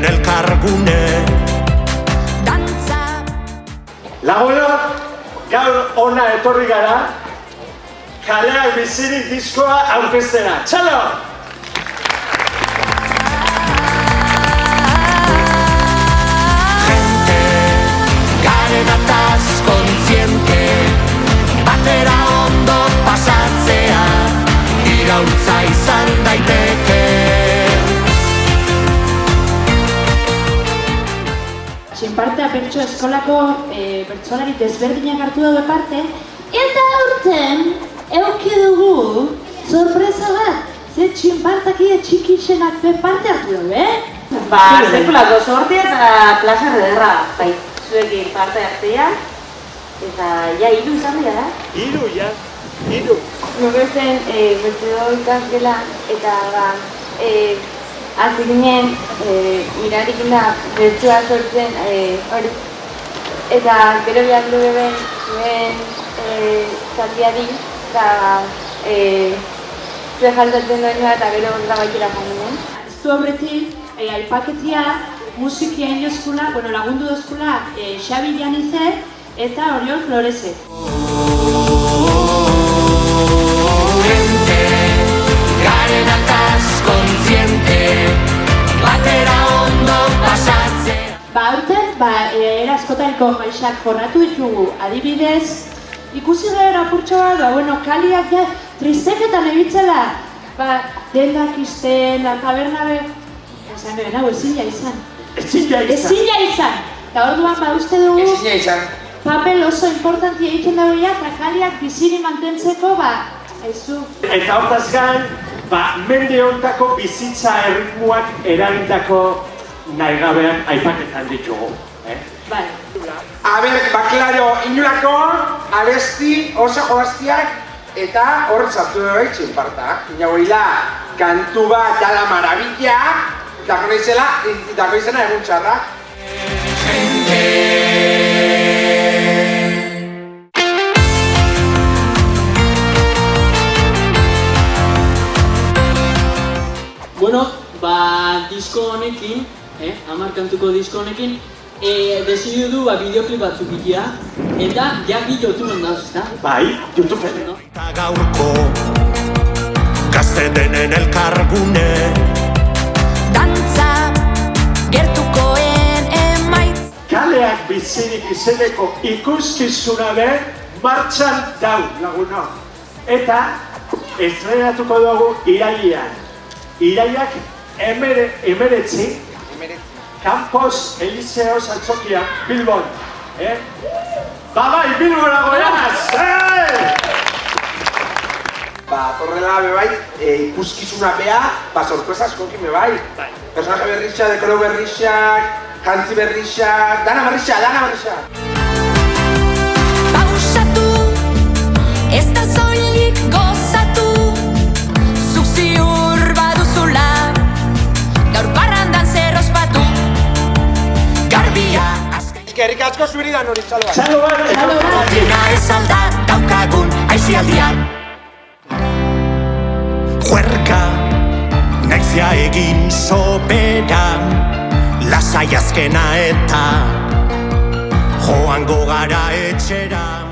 denen elkargune. Lagunok, gaur ona etorri gara, Kaleak Bizirik diskoa aurkeztera. Txalo! Gente, garen ataz kontziente, batera ondo pasatzea, iraultza izan daiteke. Txinpartea pertso eskolako pertsolari desberdinak hartu daude parte, eta aurten euki dugu sorpresa bat, ze txinpartakia txikixenak be parte hartu daude, Sekulako sorti eta plaza ederra, bai, zuekin parte hartzea, eta ja, 3 izan dira, da? 3, ja, 3. Nukezen, bertzedo ikasgela, eta hasi ginen, mirarikin da, bertsua sortzen, hori. Eta gero behar du beben, zuen zatiari, eta zuen jaltatzen duenua, eta gero grabaikera janginen. zu aurretik, aipaketia, musikia inoskula, lagundu dozkula Xabi Janizek eta Oriol Floresek. Gente, garen ataz kontziente, batera ondo pasatzea. Aurten, era askotariko jaixak jorratu ditugu, adibidez, ikusi gara apurtxo bat, kaliak ja tristeketan ebitzela, dendak izten, taberna be... Esan beben, hau ezin izan. Ezin izan! Eta orduan, uste dugu... Ezin izan. Papel oso importantia egiten dagoia, eta kaliak biziri mantentzeko, aizu. Eta hortaz gain, mende hontako bizitza erritmuak eragindako nahigabean aipaketan ditugu. Bai. Klaro, inolako, abesti, oso jolaztiak, eta hor sartu dugu txinpartak. Inagoila, kantu bat dala marabila, eta goizena egun txarra. Disko honekin, 10 kantuko disko honekin, desidu du bideoklip batzuk ikia, eta jaki YouTubeen dauz, ezta? Bai, YouTubeen. Eta gaurko, gazte denen elkargune. Dantza, gertukoen emaitz. Kaleak Bizirik izeneko ikuskizuna be martxan dau, lagunok. Eta estrenatuko dugu irailean. Iraiak 19, Campos Eliseos Antzokian, Bilbon. Bai, Bilbora goianaz! Horrela bebai, ikuskizuna bea, sorpresa askokin bebai. Personaje berrixak, dekoro berrixak, kantzi berrixak, dana berrixak. Pausatu, ez da soilik gozatu, zuk ziur baduzula, gaur parrandan zer ospatu, garbia azken. Eskerrik asko zubiridan hori, txalo bat. Txalo bat! Dina ez alda daukagun aizialdian. Juerga, naizia egin soberan, lasai azkena eta joango gara etxera.